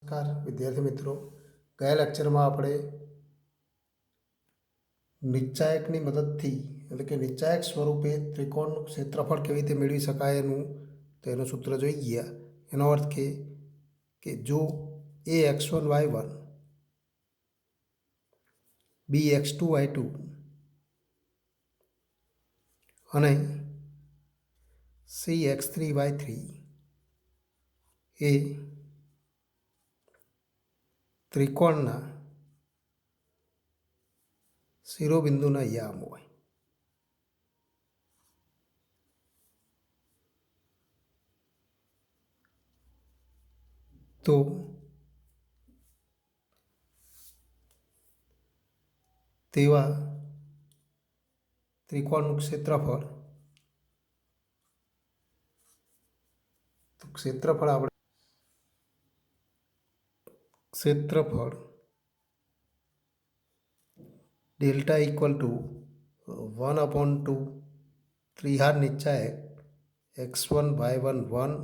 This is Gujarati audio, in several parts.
નમસ્કાર વિદ્યાર્થી મિત્રો, ગયા લેક્ચરમાં આપણે નિશ્ચાયકની મદદથી એટલે કે નિશ્ચાયક સ્વરૂપે ત્રિકોણનું ક્ષેત્રફળ કેવી રીતે મેળવી શકાય તેનું સૂત્ર જોઈ ગયા. એનો અર્થ કે જો એ x1 y1 b x2 y2 અને c x3 y3 એ ત્રિકોણના શિરોબિંદુના યામ હોય તો તેવા ત્રિકોણનું ક્ષેત્રફળ डेल्टा इक्वल टू 1/2 त्रिहार निश्चायक x1 y1 1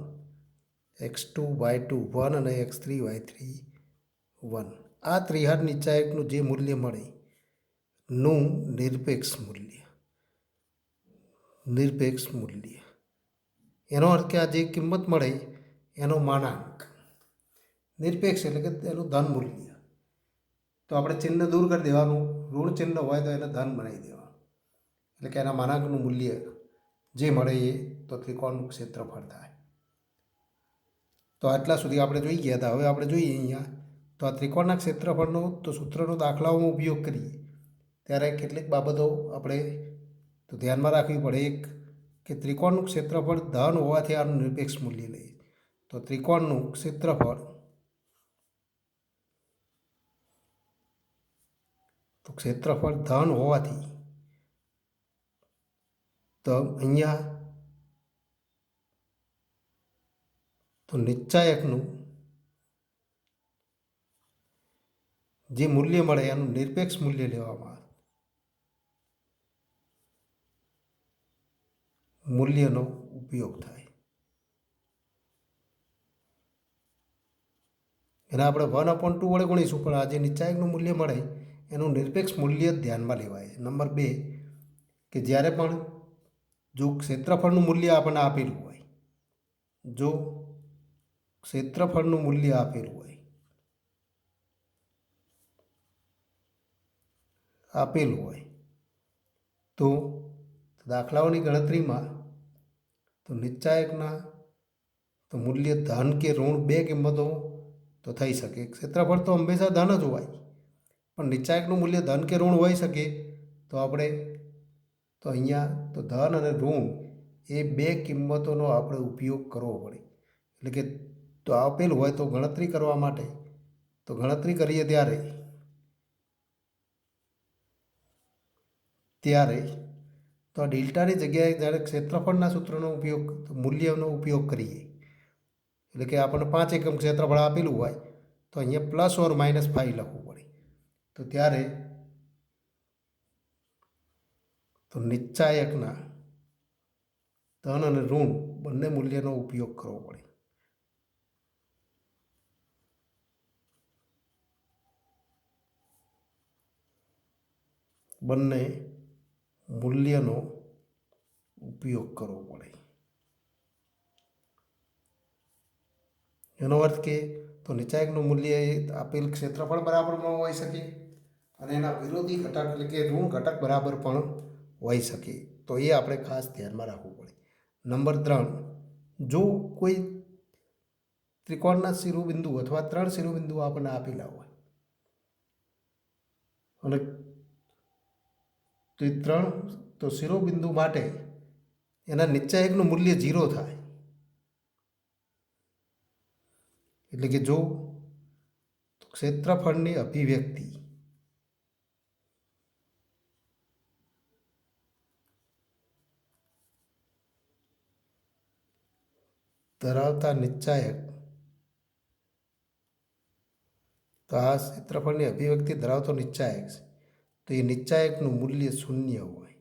x2 y2 1 અને x3 y3 1 આ ત્રિહાર નિશ્ચાયકનું જે મૂલ્ય મળે નું નિરપેક્ષ મૂલ્ય એનો અર્થ કે આ જે કિંમત મળે એનો માનાંક નિરપેક્ષ એટલે કે તેનું ધન મૂલ્ય. તો આપણે ચિહ્ન દૂર કરી દેવાનું, ઋણ ચિહ્ન હોય તો એને ધન બનાવી દેવાનું, એટલે કે એના માનાંકનું મૂલ્ય જે મળે એ તો ત્રિકોણનું ક્ષેત્રફળ થાય. તો આટલા સુધી આપણે જોઈ ગયા હતા. હવે આપણે જોઈએ અહીંયા તો આ ત્રિકોણના ક્ષેત્રફળનો તો સૂત્રનો દાખલાઓમાં ઉપયોગ કરીએ ત્યારે કેટલીક બાબતો આપણે તો ધ્યાનમાં રાખવી પડે. એક કે ત્રિકોણનું ક્ષેત્રફળ ધન હોવાથી આનું નિરપેક્ષ મૂલ્ય લઈએ. તો ત્રિકોણનું ક્ષેત્રફળ ધન હોવાથી તો અહીંયા તો નિશ્ચાયકનું જે મૂલ્ય મળે એનું નિરપેક્ષ મૂલ્ય લેવામાં આવે, મૂલ્યનો ઉપયોગ થાય. એને આપણે 1/2 વડે ગુણીશું, પણ આ જે નિશ્ચાયકનું મૂલ્ય મળે એનું નિરપેક્ષ મૂલ્ય ધ્યાનમાં લેવાય. નંબર 2 કે જ્યારે પણ જો ક્ષેત્રફળનું મૂલ્ય આપણને આપેલું હોય, તો દાખલાઓની ગણતરીમાં તો નિશ્ચાયકના તો મૂલ્ય ધન કે ઋણ બે કિંમતો તો થઈ શકે. ક્ષેત્રફળ તો હંમેશા ધન જ હોય, પણ નિશ્ચાયકનું મૂલ્ય ધન કે ઋણ હોઈ શકે. તો આપણે તો અહીંયા તો ધન અને ઋણ એ બે કિંમતોનો આપણે ઉપયોગ કરવો પડે. એટલે કે તો આપેલું હોય તો ગણતરી કરવા માટે તો ગણતરી કરીએ ત્યારે તો આ ડેલ્ટાની જગ્યાએ જ્યારે ક્ષેત્રફળના સૂત્રનો ઉપયોગ મૂલ્યનો ઉપયોગ કરીએ, એટલે કે આપણને 5 એકમ ક્ષેત્રફળ આપેલું હોય તો અહીંયા +or -5 લખવું પડે. તો ત્યારે તો નિશ્ચાયકના ધન અને ઋણ બંને મૂલ્યનો ઉપયોગ કરવો પડે. એનો અર્થ કે તો નિશ્ચાયકનું મૂલ્ય એ આપેલ ક્ષેત્રફળ બરાબર પણ હોઈ શકે અને એના વિરોધી ઘટક એટલે કે ઋણ ઘટક બરાબર પણ હોઈ શકે. તો એ આપણે ખાસ ધ્યાનમાં રાખવું પડે. નંબર 3, જો કોઈ ત્રિકોણના શિરોબિંદુ અથવા 3 શિરોબિંદુ આપણને આપેલા હોય અને તે 3 તો શિરોબિંદુ માટે એના નિશ્ચાયકનું મૂલ્ય 0 થાય, એટલે કે જો ક્ષેત્રફળની અભિવ્યક્તિ ધરાવતા નિશ્ચાયક તો આ ક્ષેત્રફળની અભિવ્યક્તિ ધરાવતો નિશ્ચાયક તો એ નિશ્ચાયકનું મૂલ્ય 0 હોય.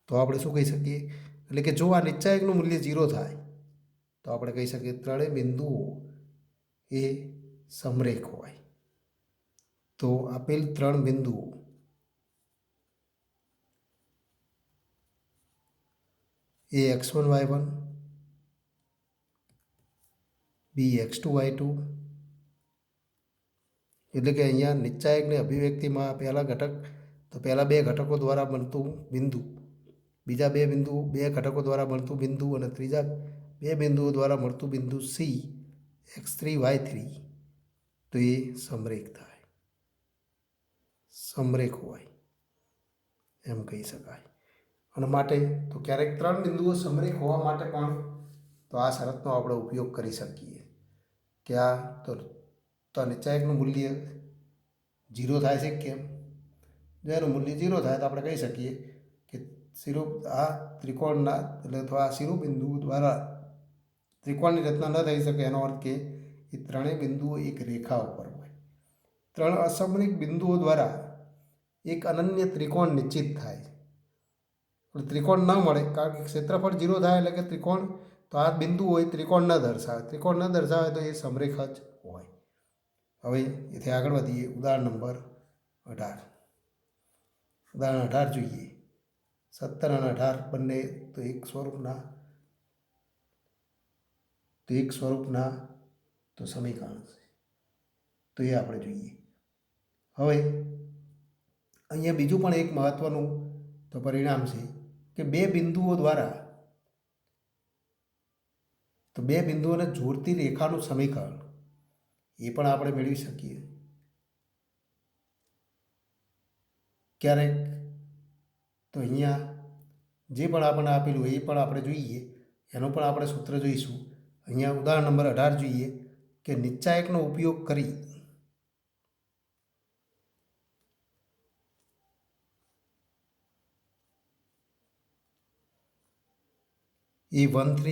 તો આપણે શું કહી શકીએ, એટલે કે જો આ નિશ્ચાયકનું મૂલ્ય 0 થાય તો આપણે કહી શકીએ ત્રણેય બિંદુઓ એ સમરેખ હોય. તો આપેલ ત્રણ બિંદુઓ એ x1 y1, બી x2 y2, એટલે કે અહીંયા નિશ્ચાયકની અભિવ્યક્તિમાં પહેલા ઘટક તો પહેલાં બે ઘટકો દ્વારા બનતું બિંદુ, બીજા બે ઘટકો દ્વારા મળતું બિંદુ અને ત્રીજા બે બિંદુઓ દ્વારા મળતું બિંદુ સી x3 y3, તો એ સમરેખ થાય, સમરેખ હોય એમ કહી શકાય. અને માટે તો ક્યારેક ત્રણ બિંદુઓ સમરેખ હોવા માટે પણ તો આ શરતનો આપણે ઉપયોગ કરી શકીએ કે આ તો નિશ્ચાયકનું મૂલ્ય 0 થાય છે. કેમ? જો એનું મૂલ્ય 0 થાય તો આપણે કહી શકીએ કે આ ત્રિકોણના એટલે અથવા શિરોબિંદુ દ્વારા ત્રિકોણની રચના ન થઈ શકે. એનો અર્થ કે એ ત્રણેય બિંદુઓ એક રેખા ઉપર હોય. ત્રણ અસમમિત બિંદુઓ દ્વારા એક અનન્ય ત્રિકોણ નિશ્ચિત થાય છે. ત્રિકોણ ન મળે કારણ કે ક્ષેત્રફળ 0 થાય એટલે કે ત્રિકોણ તો આ બિંદુ હોય ત્રિકોણ ન દર્શાવે. ત્રિકોણ ન દર્શાવે તો એ સમરેખ જ હોય. હવે એથી આગળ વધીએ. ઉદાહરણ નંબર 18. ઉદાહરણ 18 જોઈએ. 17 અને 18 બંને તો એક સ્વરૂપના તો સમીકરણ છે. તો એ આપણે જોઈએ. હવે અહીંયા બીજું પણ એક મહત્વનું તો પરિણામ છે કે બે બિંદુઓ દ્વારા તો બે બિંદુઓને જોડતી રેખાનું સમીકરણ એ પણ આપણે મેળવી શકીએ. ક્યારેક તો અહીંયા જે પણ આપણને આપેલું હોય એ પણ આપણે જોઈએ. એનું પણ આપણે સૂત્ર જોઈશું. અહીંયા ઉદાહરણ નંબર 18 જોઈએ કે નિશ્ચાયકનો ઉપયોગ કરી A13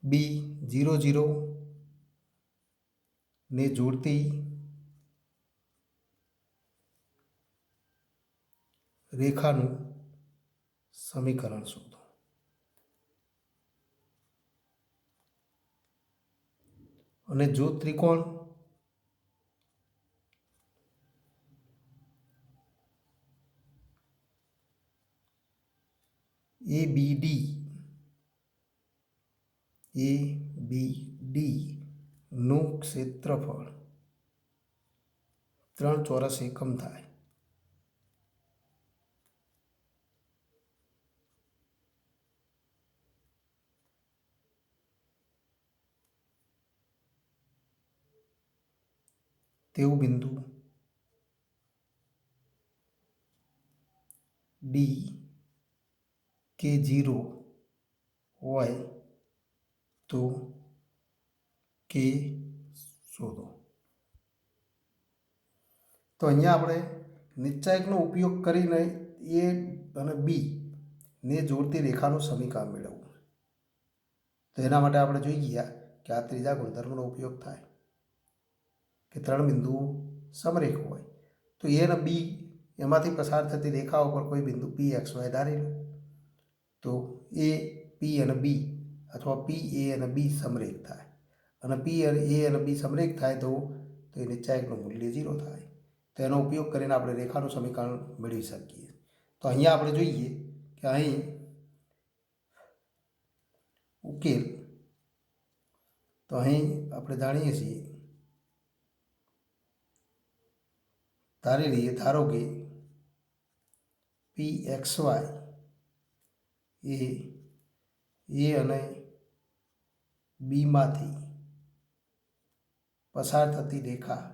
B00 ને જોડતી રેખાનું સમીકરણ શોધો. અને જો ત્રિકોણ ABD નું ક્ષેત્રફળ 3 ચોરસ એકમ થાય તેવું બિંદુ D કે 0 હોય તો K શોધો. તો અહીંયા આપણે નિશ્ચાયકનો ઉપયોગ કરીને A અને B ને જોડતી રેખાનું સમીકરણ મેળવવું. તો એના માટે આપણે જોઈ ગયા કે આ ત્રીજા ગુણધર્મનો ઉપયોગ થાય કે ત્રણ બિંદુઓ સમરેખ હોય તો A અને B એમાંથી પસાર થતી રેખા ઉપર કોઈ બિંદુ PXY ધારી લો તો A P અને B અથવા P A અને B સમરેખ થાય અને P અને A અને B સમરેખ થાય તો એ નિશ્ચાયકનું મૂલ્ય 0 થાય. તો એનો ઉપયોગ કરીને આપણે રેખાનું સમીકરણ મેળવી શકીએ. તો અહીંયા આપણે જોઈએ કે અહીં ઉકેલ તો અહીં આપણે જાણીએ છીએ ધારી લઈએ. ધારો કે PXY એ A અને B માંથી પસાર થતી રેખા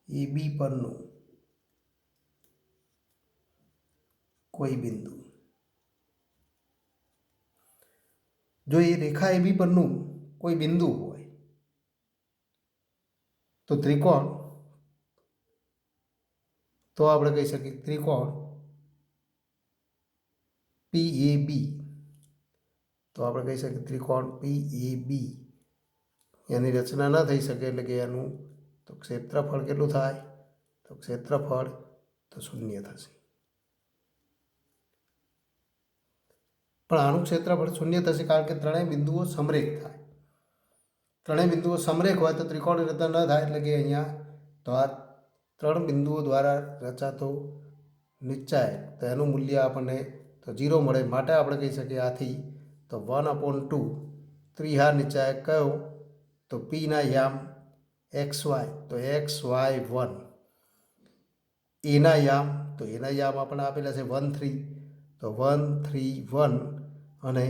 AB પરનું કોઈ બિંદુ. જો એ રેખા AB પરનું કોઈ બિંદુ હોય તો ત્રિકોણ તો આપણે કહી શકીએ ત્રિકોણ PAB. તો આપણે કહી શકીએ ત્રિકોણ PAB એની રચના ન થઈ શકે એટલે કે એનું તો ક્ષેત્રફળ કેટલું થાય તો ક્ષેત્રફળ તો 0 થશે. પણ આનું ક્ષેત્રફળ શૂન્ય થશે કારણ કે ત્રણેય બિંદુઓ સમરેખ થાય. ત્રણેય બિંદુઓ સમરેખ હોય તો ત્રિકોણ રચના ન થાય. એટલે કે અહીંયા તો આ ત્રણ બિંદુઓ દ્વારા રચાતો નિશ્ચાયક તો એનું મૂલ્ય આપણને તો 0 મળે. માટે આપણે કહી શકીએ આથી તો 1/2 ત્રિહાર નિશ્ચાયક કયો તો પીના યામ XY તો XY1, એના યામ તો એના યામ આપણને આપેલા છે 1 3 તો 1 3 1 અને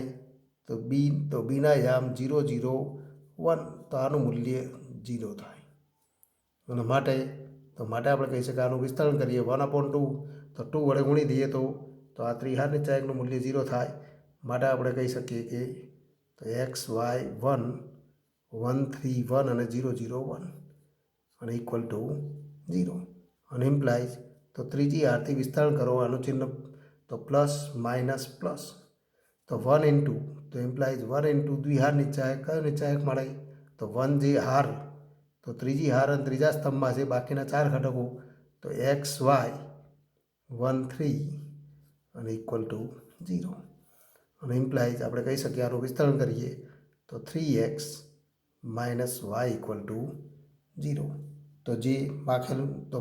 તો બીના યામ 0 0 1 તો આનું મૂલ્ય 0 થાય. અને માટે આપણે કહી શકીએ આનું વિસ્તરણ કરીએ 1/2 તો 2 વડે ગુણી દઈએ તો આ ત્રિહાર નિશ્ચાયકનું મૂલ્ય 0 થાય. માટે આપણે કહી શકીએ કે તો XY1 1 3 1 અને 0 0 1 અને ઇક્વલ ટુ 0 અને ઇમ્પ્લાઇઝ તો ત્રીજી આરથી વિસ્તરણ કરો આનું ચિહ્ન તો પ્લસ માઇનસ પ્લસ તો 1 ઇન્ટુ તો ઇમ્પ્લાઇઝ 1 ઇન્ટુ દ્વિહાર નિશ્ચાયક કયો નિશ્ચાયક મળે તો 1 જે હાર તો ત્રીજી હાર અને ત્રીજા સ્તંભમાં છે બાકીના 4 ઘટકો તો XY 1 3 અને ઇક્વલ ટુ 0 અને ઇમ્પ્લાઇઝ આપણે કહી શકીએ આનું વિસ્તરણ કરીએ તો 3x minus Y equal to 0 તો જે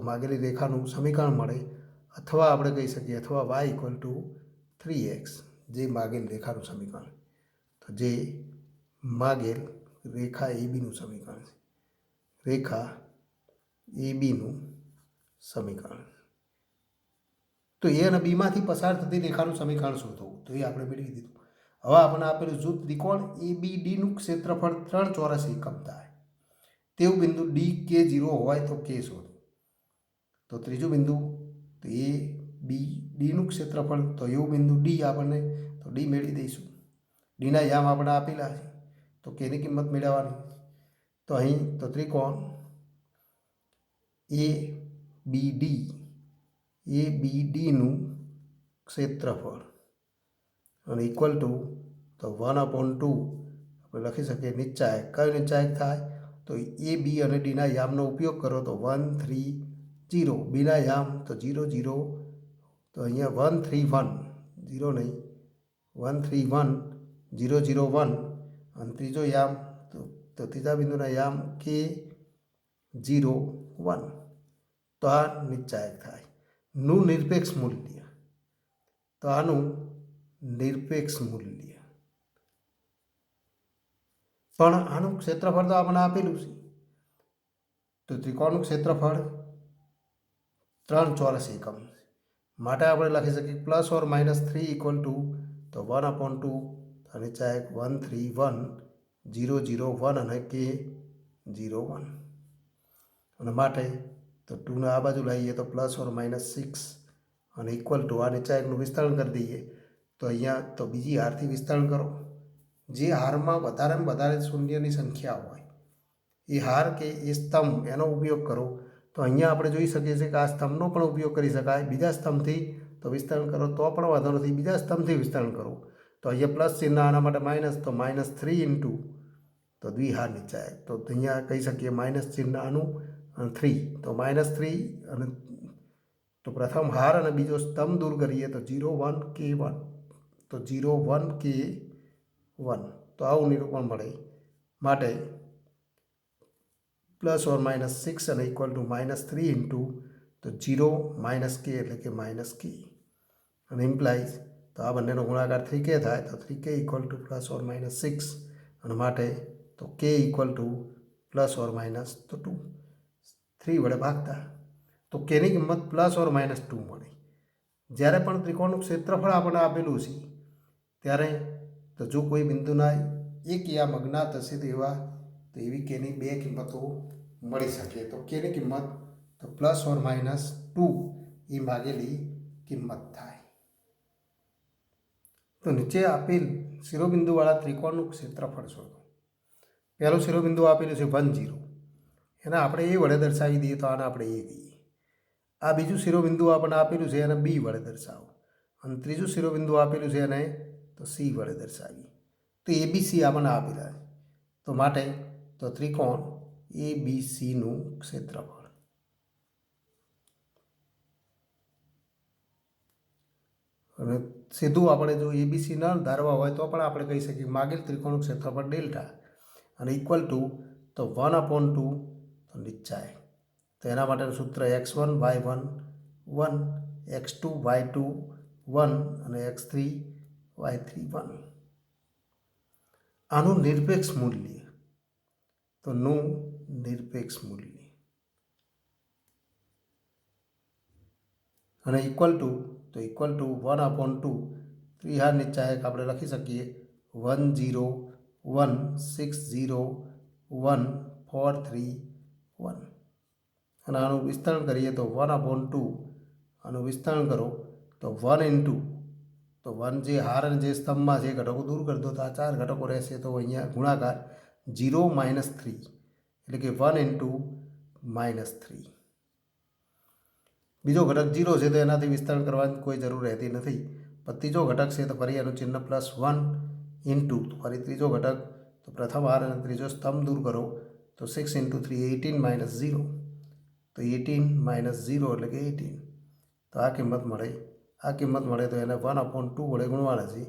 માગેલી રેખાનું સમીકરણ મળે અથવા આપણે કહી શકીએ અથવા વાય ઇક્વલ ટુ 3x જે માગેલ રેખાનું સમીકરણ તો જે માગેલ રેખા એબીનું સમીકરણ છે. રેખા એબીનું સમીકરણ તો એ અને બીમાંથી પસાર થતી રેખાનું સમીકરણ શોધવું તો એ આપણે મેળવી દીધું. હવે આપણને આપેલું જૂથ ત્રિકોણ ABDનું ક્ષેત્રફળ 3 ચોરસ એકમ થાય તેવું બિંદુ DK0 હોય તો K શોધો. તો ત્રીજું બિંદુ તો ABDનું ક્ષેત્રફળ તો એવું બિંદુ D આપણને તો D મેળવી દઈશું. Dના યામ આપણે આપેલા છે તો Kની કિંમત મેળવવાની. તો અહીં તો ત્રિકોણ ABDનું ક્ષેત્રફળ અને ઇક્વલ ટુ તો 1/2 આપણે લખી શકીએ નિશ્ચાયક કયો નિશ્ચાયક થાય તો AB અને Dના યામનો ઉપયોગ કરો તો 1 3 0 બીના યામ તો 0 0 તો અહીંયા 1 3 1 0 નહીં 1 3 1 0 0 1 અને ત્રીજો યામ તો ત્રીજા બિંદુના યામ K0 1 તો આ નિશ્ચાયક થાય. નું નિરપેક્ષ મૂલ્ય તો આનું નિરપેક્ષ મૂલ્ય પણ આનું ક્ષેત્રફળ તો આપણને આપેલું છે તો ત્રિકોણનું ક્ષેત્રફળ 3 ચોરસ એકમ માટે આપણે લખી શકીએ plus or minus 3 equal to તો 1/2 નિશ્ચાયક 1 3 1 0 0 1 અને K0 1 અને માટે તો 2 આ બાજુ લાવીએ તો પ્લસ ઓર માઇનસ 6 અને ઇક્વલ ટુ આ નિશ્ચાયકનું વિસ્તરણ કરી દઈએ તો અહીંયા તો બીજી હારથી વિસ્તરણ કરો. જે હારમાં વધારેમાં વધારે શૂન્યની સંખ્યા હોય એ હાર કે એ સ્તંભ એનો ઉપયોગ કરો. તો અહીંયા આપણે જોઈ શકીએ છીએ કે આ સ્તંભનો પણ ઉપયોગ કરી શકાય. બીજા સ્તંભથી તો વિસ્તરણ કરો તો પણ વાંધો નથી. બીજા સ્તંભથી વિસ્તરણ કરો તો અહીંયા પ્લસ ચિહ્ન આના માટે માઇનસ તો -3 ઇન્ટુ તો દ્વિહાર નિશ્ચાયક તો અહીંયા કહી શકીએ માઇનસ ચિહ્ન આનું અને 3 તો -3 અને તો પ્રથમ હાર અને બીજો સ્તંભ દૂર કરીએ તો 0 1 K1 તો 0 1 K1 તો આવું નિરૂપણ મળે. માટે પ્લસ ઓર માઇનસ 6 અને ઇક્વલ ટુ -3 ઇન્ટુ તો 0 - K એટલે કે -K અને ઇમ્પ્લાઇઝ તો આ બંનેનો ગુણાકાર 3K થાય તો 3K equal to plus or minus 6 અને માટે તો K equal to plus or minus તો 2 3 વડે ભાગતા તો Kની કિંમત પ્લસ ઓર માઇનસ 2 મળે. જ્યારે પણ ત્રિકોણનું ક્ષેત્રફળ આપણને આપેલું છે ત્યારે તો જો કોઈ બિંદુના એક યામ અજ્ઞાત હશે તો એવી Kની બે કિંમતો મળી શકે. તો Kની કિંમત તો પ્લસ ઓર માઇનસ 2 એ માગેલી કિંમત થાય. તો નીચે આપેલ શિરોબિંદુવાળા ત્રિકોણનું ક્ષેત્રફળ શોધો. પહેલું શિરોબિંદુ આપેલું છે 1 0 એને આપણે એ વડે દર્શાવી દઈએ તો આને આપણે એ કહીએ. આ બીજું શિરોબિંદુ આપણને આપેલું છે એને બી વડે દર્શાવો અને ત્રીજું શિરોબિંદુ આપેલું છે એને તો સી વડે દર્શાવીએ. તો ABC આપણને આપેલા છે તો માટે તો ત્રિકોણ ABCનું ક્ષેત્રફળ અને સીધું આપણે જો એબીસી ન ધારવા હોય તો પણ આપણે કહી શકીએ માગેલ ત્રિકોણનું ક્ષેત્રફળ ડેલ્ટા અને ઇક્વલ ટુ તો 1/2 તો નીચાય. તો એના માટેનું સૂત્ર x1 y1 1 x2 y2 1 અને x3 y3 1. આનું નિરપેક્ષ મૂલ્ય તો નું નિરપેક્ષ મૂલ્ય અને ઇક્વલ ટુ 1/2 ત્રિહાર નિચાયક આપણે લખી શકીએ 1 0 1 6 0 1 4 3 1. અને આનું વિસ્તરણ કરીએ તો 1/2 આનું વિસ્તરણ કરો તો 1 ઇન્ટુ તો 1 જે હાર અને જે સ્તંભમાં જે ઘટકો દૂર કરી દો તો આ 4 ઘટકો રહેશે. તો અહીંયા ગુણાકાર 0 - 3 એટલે કે 1 ઇન્ટુ -3. બીજો ઘટક 0 છે તો એનાથી વિસ્તરણ કરવાની કોઈ જરૂર રહેતી નથી. પણ ત્રીજો ઘટક છે તો ફરી એનું ચિહ્ન +1 ઇન્ટુ ફરી ત્રીજો ઘટક તો પ્રથમ હાર અને ત્રીજો સ્તંભ દૂર કરો તો 6 × 3 18 - 0 તો 18 - 0 એટલે કે 18. તો આ કિંમત મળે તો એને 1/2 વડે ગુણવાના છે.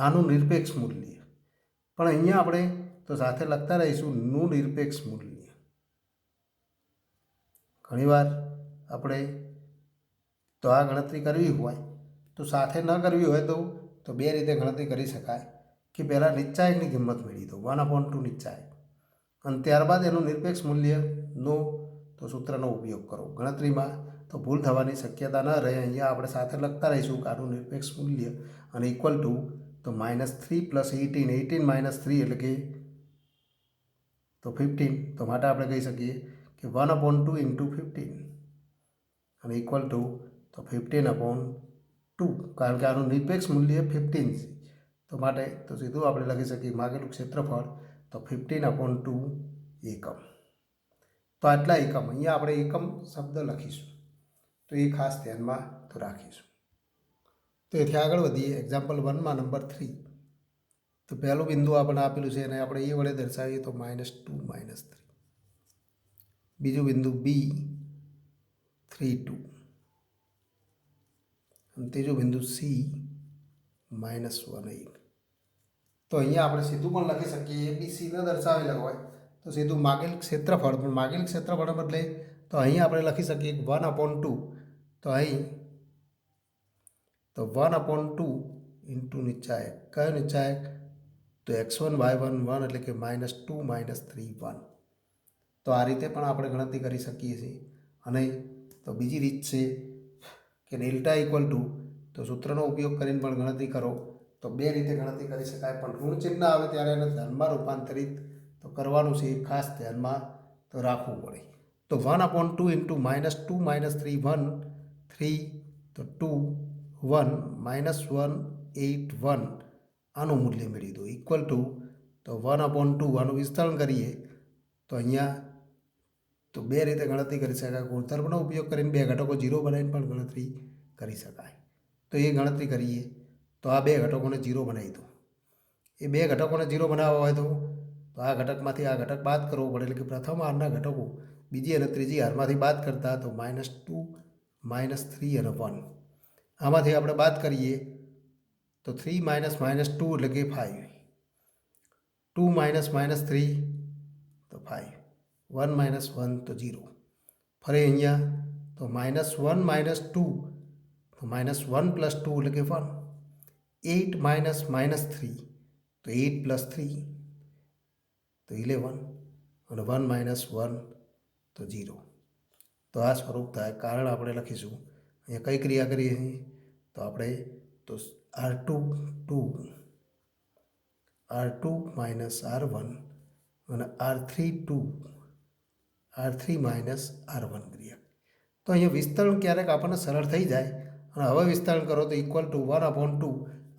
આનું નિરપેક્ષ મૂલ્ય પણ અહીંયા આપણે તો સાથે લખતા રહીશું નું નિરપેક્ષ મૂલ્ય. ઘણીવાર આપણે તો આ ગણતરી કરવી હોય તો સાથે ન કરવી હોય તો બે રીતે ગણતરી કરી શકાય કે પહેલાં નિશ્ચાયકની કિંમત મેળવી દો 1/2 નિશ્ચાયક અને ત્યારબાદ એનું નિરપેક્ષ મૂલ્યનો તો સૂત્રનો ઉપયોગ કરો. ગણતરીમાં તો ભૂલ થવાની શક્યતા ન રહે. અહીંયા આપણે સાથે લખતા રહીશું કે આનું નિરપેક્ષ મૂલ્ય અને ઇક્વલ ટુ તો -3 + 18 18 - 3 એટલે કે તો 15. તો માટે આપણે કહી શકીએ કે 1/2 × 15 અને ઇક્વલ ટુ તો 15/2 કારણ કે આનું નિરપેક્ષ મૂલ્ય 15 છે. તો માટે તો સીધું આપણે લખી શકીએ માગેલું ક્ષેત્રફળ તો 15/2 એકમ. તો આટલા એકમ અહીંયા આપણે એકમ શબ્દ લખીશું તો એ ખાસ ધ્યાનમાં તો રાખીશું. તો એથી આગળ વધીએ. એક્ઝામ્પલ 1માં નંબર 3. તો પહેલું બિંદુ આપણને આપેલું છે અને આપણે એ વડે દર્શાવીએ તો -2 - 3. બીજું બિંદુ B 3 2 અને ત્રીજું બિંદુ C -1 8. તો અહીંયા આપણે સીધું પણ લખી શકીએ ABC ન દર્શાવેલા હોય તો સીધું માગેલ ક્ષેત્રફળ પણ માગેલ ક્ષેત્રફળ બદલે તો અહીં આપણે લખી શકીએ 1/2 તો અહીં તો 1/2 ઇન્ટુ નિચાયક કયો નિચાયક તો x1 y1 1 એટલે કે -2 - 3 1. તો આ રીતે પણ આપણે ગણતરી કરી શકીએ છીએ. અને તો બીજી રીત છે કે ડેલ્ટા ઇક્વલ ટુ તો સૂત્રનો ઉપયોગ કરીને પણ ગણતરી કરો તો બે રીતે ગણતરી કરી શકાય. પણ ઋણ ચિહ્ન આવે ત્યારે એને ધનમાં રૂપાંતરિત તો કરવાનું છે. ખાસ ધ્યાનમાં તો રાખવું પડે. તો 1/2 ઇન્ટુ -2 - 3 1 3 તો 2 1 -1 8 1 આનું મૂલ્ય મેળવી દો ઇક્વલ ટુ તો 1/2 આનું વિસ્તરણ કરીએ તો અહીંયા તો બે રીતે ગણતરી કરી શકાય. ગુણધર્મનો ઉપયોગ કરીને બે ઘટકો 0 બનાવીને પણ ગણતરી કરી શકાય. તો એ ગણતરી કરીએ તો આ બે ઘટકોને 0 બનાવી દો. એ બે ઘટકોને 0 બનાવવા હોય તો આ ઘટકમાંથી આ ઘટક બાદ કરવો પડે. એટલે કે પ્રથમ હારના ઘટકો બીજી અને ત્રીજી હારમાંથી બાદ કરતા તો -2 -3 અને 1 આમાંથી આપણે બાદ કરીએ તો 3 - -2 એટલે કે 5 2 - -3 તો 5 1 - 1 તો 0. ફરી અહીંયા તો -1 - 2 તો -1 + 2 એટલે કે 1 8 - -3 તો 8 + 3 તો 11 અને 1 - 1 તો 0. તો આ સ્વરૂપ થાય. કારણ આપણે લખીશું અહીંયા કઈ ક્રિયા કરીએ તો આપણે તો R2 2 R2 - R1 અને R3 2 R3 - R1 ક્રિયા. તો અહીંયા વિસ્તરણ ક્યારેક આપણને સરળ થઈ જાય અને હવે વિસ્તરણ કરો તો ઇક્વલ ટુ 1/2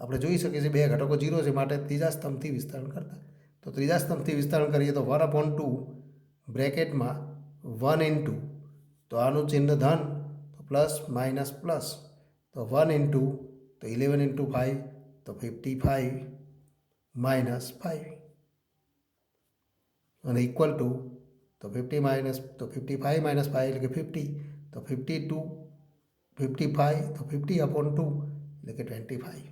આપણે જોઈ શકીએ છીએ બે ઘટકો 0 છે માટે ત્રીજા સ્તંભથી વિસ્તરણ કરતા. તો ત્રીજા સ્તંભથી વિસ્તરણ કરીએ તો 1/2 બ્રેકેટમાં 1 ઇન્ટુ તો આનું ચિહ્ન ધન તો પ્લસ માઇનસ પ્લસ તો 1 ઇન્ટુ તો 11 × 5 તો 55 -5 અને ઇક્વલ ટુ તો 55 - 5 એટલે કે 50 તો 52 55 તો 50/2 એટલે કે 25.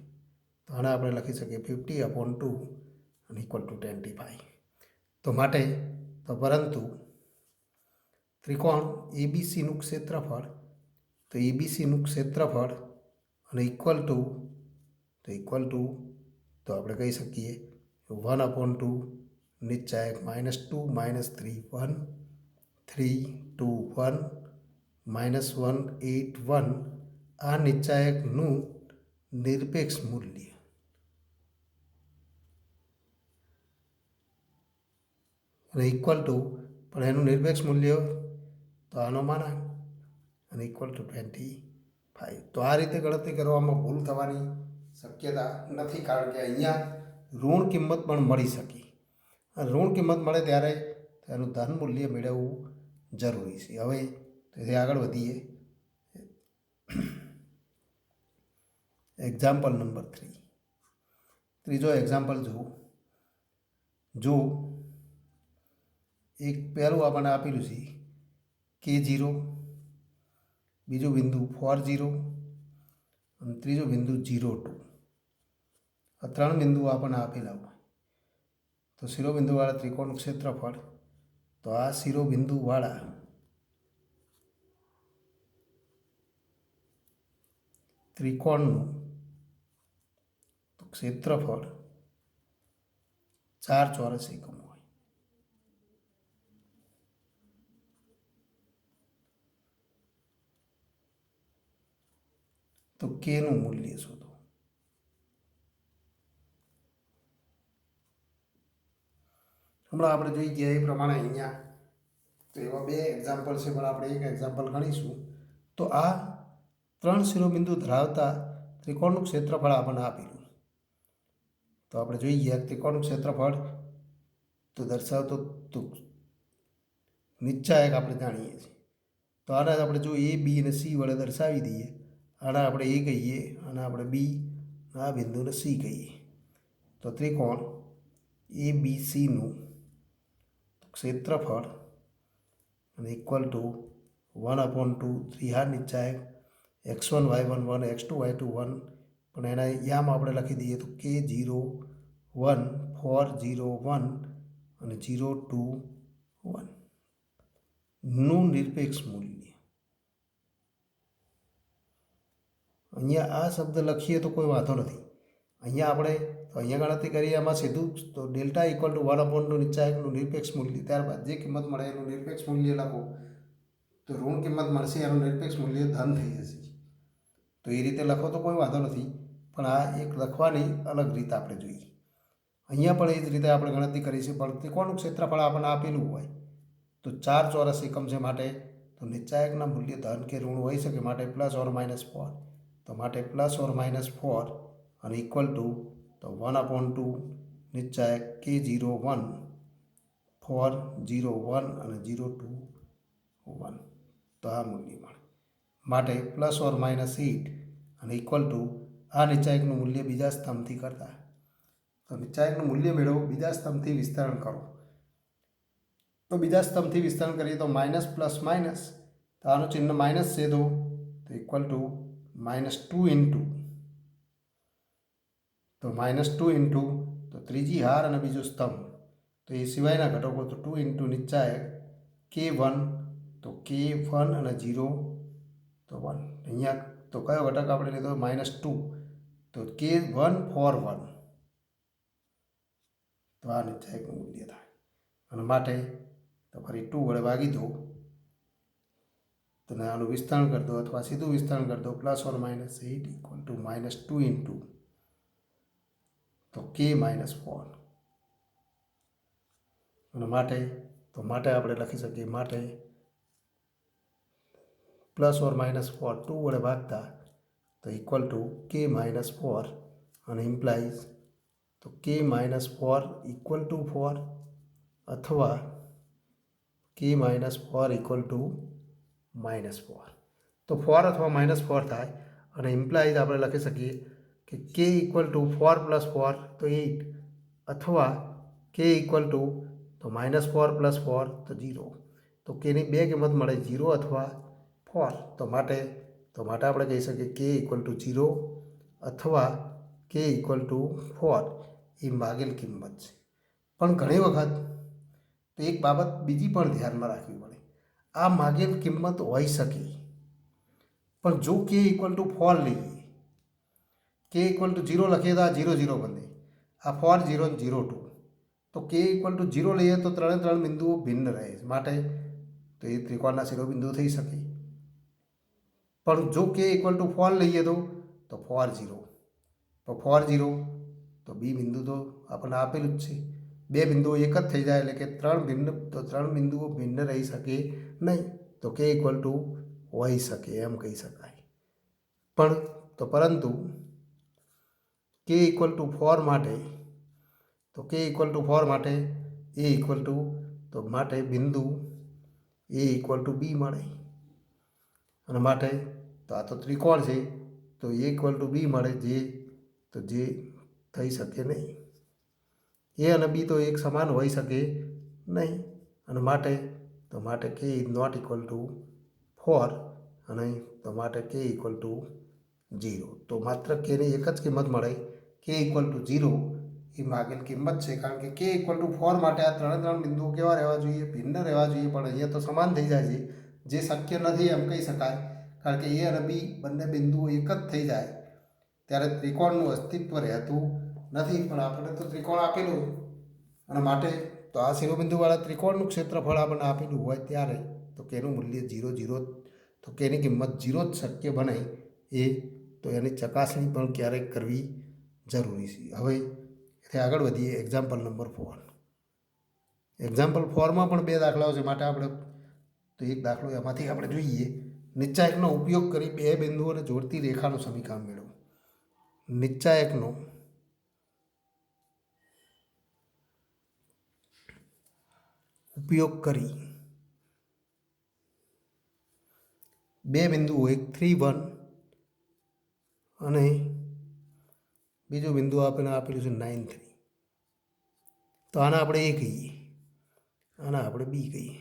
તો આને આપણે લખી શકીએ 50/2 અને ઇક્વલ ટુ 25. તો માટે તો પરંતુ ત્રિકોણ એબીસીનું ક્ષેત્રફળ, તો એબીસીનું ક્ષેત્રફળ અને ઇક્વલ ટુ તો આપણે કહી શકીએ 1/2 નિશ્ચાયક -2 -3 1 3 2 1 -1 8 1 આ નિશ્ચાયકનું નિરપેક્ષ મૂલ્ય અને ઇક્વલ ટુ પણ એનું નિરપેક્ષ મૂલ્ય તો આનો માનાંક અને ઇક્વલ ટુ 25. તો આ રીતે ગણતરી કરવામાં ભૂલ થવાની શક્યતા નથી, કારણ કે અહીંયા ઋણ કિંમત પણ મળી શકે. ઋણ કિંમત મળે ત્યારે તેનું ધન મૂલ્ય મેળવવું જરૂરી છે. હવે તેથી આગળ વધીએ. Example number 3. ત્રીજો એક્ઝામ્પલ જો એક પહેલું આપણને આપેલું છે K0, બીજું બિંદુ 40 અને ત્રીજું બિંદુ 02. આ ત્રણ બિંદુઓ આપણને આપેલા હોય તો શિરોબિંદુવાળા ત્રિકોણનું ક્ષેત્રફળ, તો આ શિરોબિંદુવાળા ત્રિકોણનું ક્ષેત્રફળ 4 ચોરસ એકમ હોય. તો કેનું મૂલ્ય શોધો. હમણાં આપણે જોઈ ગયા એ પ્રમાણે અહીંયા તો એવા બે એક્ઝામ્પલ છે, પણ આપણે એક એક્ઝામ્પલ ગણીશું. તો આ ત્રણ શિરોબિંદુ ધરાવતા ત્રિકોણનું ક્ષેત્રફળ આપણને આપેલું. તો આપણે જોઈ ગયા ત્રિકોણનું ક્ષેત્રફળ તો દર્શાવતો તો નિશ્ચાયક આપણે જાણીએ છીએ. તો આને આપણે જો A, B અને C વડે દર્શાવી દઈએ. આને આપણે A કહીએ, આને આપણે B, આ બિંદુને C કહીએ. તો ત્રિકોણ ABCનું ક્ષેત્રફળ અને equal to 1/2 ત્રિહાર નિશ્ચાયક x1 y1 1 x2 y2 1, પણ એના યામ આપણે લખી દઈએ તો K0 1 4 0 1 અને 0 2 1 નું નિરપેક્ષ મૂલ્ય. અહીંયા આ શબ્દ લખીએ તો કોઈ વાંધો નથી. અહીંયા આપણે તો અહીંયા ગણતરી કરીએ, એમાં સીધું તો ડેલ્ટા ઇક્વલ ટુ 1/2 નિશ્ચાયકનું નિરપેક્ષ મૂલ્ય, ત્યારબાદ જે કિંમત મળે એનું નિરપેક્ષ મૂલ્ય લખો તો ઋણ કિંમત મળશે, એનું નિરપેક્ષ મૂલ્ય ધન થઈ જશે. તો એ રીતે લખો તો કોઈ વાંધો નથી, પણ આ એક લખવાની અલગ રીત આપણે જોઈએ. અહીંયા પણ એ જ રીતે આપણે ગણતરી કરી છે, પણ ત્રિકોણનું ક્ષેત્રફળ આપણને આપેલું હોય તો 4 ચોરસ એકમ છે, માટે તો નિશ્ચાયકના મૂલ્ય ધન કે ઋણ હોઈ શકે, માટે +or-4. તો માટે +or-4 અને ઇક્વલ ટુ તો 1/2 નિશ્ચાયક K0 1 4 0 1 અને 0 2 1. તો આ મૂલ્ય મળે, માટે +or-8 અને ઇક્વલ ટુ આ નિશ્ચાયકનું મૂલ્ય બીજા સ્તંભથી કરતા. તો નિશ્ચાયકનું મૂલ્ય મેળવો, બીજા સ્તંભથી વિસ્તરણ કરો. તો બીજા સ્તંભથી વિસ્તરણ કરીએ તો માઇનસ પ્લસ માઇનસ, તો આનું ચિહ્ન માઇનસ છે, તો ઇક્વલ ટુ -2 ઇન્ટુ તો -2 ઇન્ટુ તો ત્રીજી હાર અને બીજો સ્તંભ, તો એ સિવાયના ઘટકો તો 2 ઇન્ટુ નિશ્ચાયક K1 તો K1 અને 0 તો 1. અહીંયા તો કયો ઘટક આપણે લીધો -2, તો K1 4 1. તો આ નિશ્ચાયકનું મૂલ્ય થાય, અને માટે તો ફરી 2 વડે ભાગી દો તો આનું વિસ્તરણ કરી દો અથવા સીધું વિસ્તરણ કરી દો. +or-8 ઇક્વલ ટુ -2 ઇન્ટુ તો K-4 અને માટે આપણે લખી શકીએ, માટે +or-4 2 વડે ભાગતા તો ઇક્વલ ટુ K-4 અને ઇમ્પ્લાઇઝ તો K-4 ઇક્વલ ટુ 4 અથવા K-4 ઇક્વલ ટુ -4. તો 4 અથવા -4 થાય, અને ઇમ્પ્લાઇઝ આપણે લખી શકીએ કે K ઇક્વલ ટુ 4 + 4 તો 8 અથવા K ઇક્વલ ટુ તો -4 + 4 તો 0. તો Kની બે કિંમત મળે, 0 અથવા 4. તો માટે આપણે કહી શકીએ K ઇક્વલ ટુ 0 અથવા કે ઇક્વલ ટુ 4 એ માગેલ કિંમત છે. પણ ઘણી વખત તો એક બાબત બીજી પણ ધ્યાનમાં રાખવી પડે. આ માગેલ કિંમત હોઈ શકે, પણ જો કે ઇક્વલ ટુ 4 લઈએ, કે ઇક્વલ ટુ 0 લખીએ તો આ 0 0 બને, આ 4 0 0 2, તો કે ઇક્વલ ટુ 0 લઈએ તો ત્રણ બિંદુઓ ભિન્ન રહે છે, માટે તો એ ત્રિકોણના શિરોબિંદુ થઈ શકે. પણ જો કે ઇક્વલ ટુ 4 લઈએ તો 4 0, તો 4 0 તો બી બિંદુ તો આપણને આપેલું જ છે. બે બિંદુઓ એક જ થઈ જાય એટલે કે ત્રણ બિંદુઓ ભિન્ન રહી શકે નહીં, તો કે ઇક્વલ ટુ હોઈ શકે એમ કહી શકાય. પરંતુ કે ઇક્વલ ટુ 4 માટે, તો કે ઇક્વલ ટુ 4 માટે એ ઇક્વલ ટુ, તો માટે બિંદુ એ ઇક્વલ ટુ બી મળે, અને માટે તો આ તો ત્રિકોણ છે તો એ ઇક્વલ ટુ બી મળે, જે થઈ શકે નહીં. એ અને બી તો એક સમાન હોઈ શકે નહીં, અને માટે કે ઇઝ નોટ ઇક્વલ ટુ 4, અને તો માટે કે ઇક્વલ ટુ 0. તો માત્ર કેની એક જ કિંમત મળે, કે ઇક્વલ ટુ 0 એ માગેલ કિંમત છે. કારણ કે ઇક્વલ ટુ 4 માટે આ ત્રણ બિંદુઓ કેવા રહેવા જોઈએ, ભિન્ન રહેવા જોઈએ, પણ અહીંયા તો સમાન થઈ જાય છે, જે શક્ય નથી એમ કહી શકાય. કારણ કે એ અને બી બંને બિંદુઓ એક જ થઈ જાય ત્યારે ત્રિકોણનું અસ્તિત્વ રહેતું નથી. પણ આપણે તો ત્રિકોણ આપેલું, અને માટે તો આ શિરોબિંદુવાળા ત્રિકોણનું ક્ષેત્રફળ આપણને આપેલું હોય ત્યારે તો કેનું મૂલ્ય 0 0, તો કેની કિંમત 0 જ શક્ય બને એ, તો એની ચકાસણી પણ ક્યારેક કરવી જરૂરી છે. હવે એથી આગળ વધીએ. Example number 4. એક્ઝામ્પલ 4માં પણ બે દાખલાઓ છે, માટે આપણે તો એક દાખલો એમાંથી આપણે જોઈએ. નીચા એકનો ઉપયોગ કરી બે બિંદુઓને જોડતી રેખાનું સમીકરણ મેળવો. નીચા એકનો ઉપયોગ કરી બે બિંદુઓ, એક 3 1 અને બીજું બિંદુ આપેલું છે 9 3. તો આને આપણે એ કહીએ, આને આપણે બી કહીએ.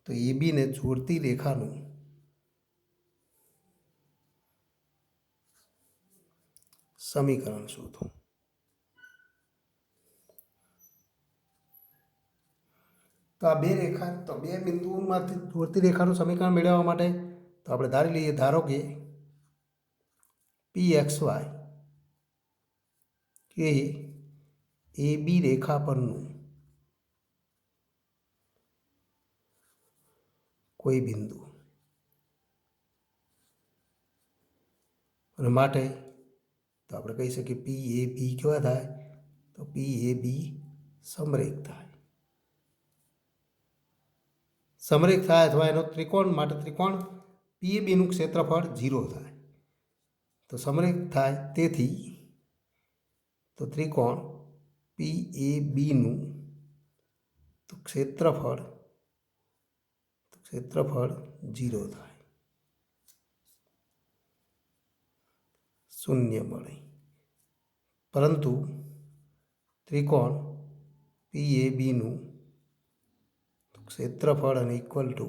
તો એ બીને જોડતી રેખાનું સમીકરણ શોધો. તો આ બે બિંદુઓમાંથી જોડતી રેખાનું સમીકરણ મેળવવા માટે તો આપણે ધારી લઈએ, ધારો કે પી એક્સ વાય કે એ બી રેખા પરનું કોઈ બિંદુ, અને માટે તો આપણે કહી શકીએ પી એ બી કેવા થાય, તો પી એ બી સમરેખ થાય. સમરેખ થાય અથવા એનો ત્રિકોણ, માટે ત્રિકોણ પી એ બીનું ક્ષેત્રફળ 0 થાય. તો સમરેખ થાય, તેથી તો ત્રિકોણ પી એ બીનું તો ક્ષેત્રફળ 0 થાય, 0 મળે. પરંતુ ત્રિકોણ પી એ બીનું ક્ષેત્રફળ અને ઇક્વલ ટુ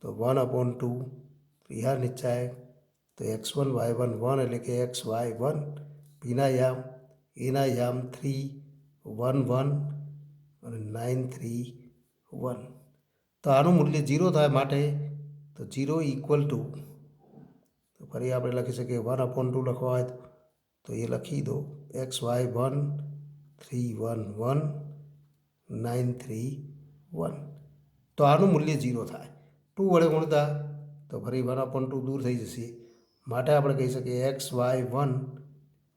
તો 1/2 ત્રિહાર નિચાયક, તો x1 y1 1 એટલે કે x y 1, પીના યામ એના યામ 3 1 1 અને 9 3 1. તો આનું મૂલ્ય 0 થાય, માટે તો 0 ઇક્વલ ટુ, તો ફરી આપણે લખી શકીએ 1/2 લખવા હોય તો એ લખી દો, x y 1 3 1 1 9 3 1. તો આનું મૂલ્ય 0 થાય. 2 વડે ગુણતા તો ફરી 1/2 દૂર થઈ જશે, માટે આપણે કહી શકીએ એક્સ વાય 1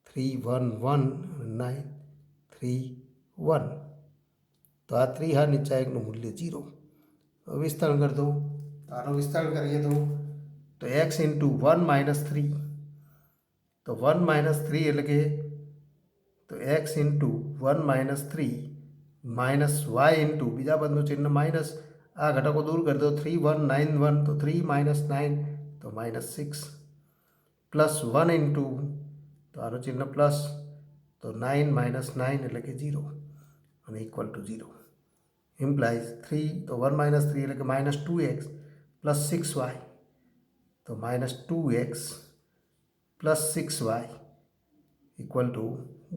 3 1 1 9 3 1. તો આ ત્રિહાર નિચાયકનું મૂલ્ય 0. વિસ્તરણ કરી દો, આનું વિસ્તરણ કરીએ તો એક્સ ઇન્ટુ 1 - 3, તો 1 - 3 એટલે કે તો x into 1 - 3 minus y into બીજા પદનું ચિહ્ન માઇનસ, આ ઘટકો દૂર કરી દો, 3 1 9 1, તો 3 - 9 તો -6, પ્લસ 1 ઇન્ટુ તો આનું ચિહ્ન પ્લસ, તો 9 - 9 એટલે કે 0, અને ઇક્વલ ટુ 0. ઇમ્પ્લાઇઝ 3, તો 1 - 3 એટલે કે -2x પ્લસ 6y, તો -2x plus 6y equal to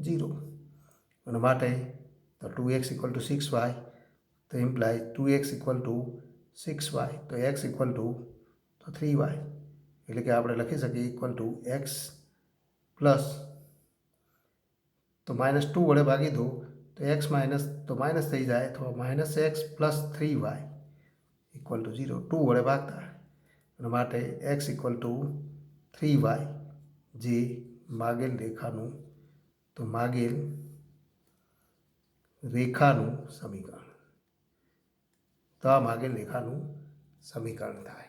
0 અને માટે તો 2x ઇક્વલ ટુ 6y તો imply 2x equal to 6y તો x ઇક્વલ ટુ તો 3y એટલે કે આપણે લખી શકીએ ઇક્વલ ટુ x પ્લસ તો -2 વડે ભાગી દો તો x માઇનસ તો માઇનસ થઈ જાય તો -x plus 3y equal to 0 2 વડે ભાગતા અને માટે x ઇક્વલ ટુ 3y જે માગેલ રેખાનું તો માગેલ રેખાનું સમીકરણ તો આ માગેલ રેખાનું સમીકરણ થાય।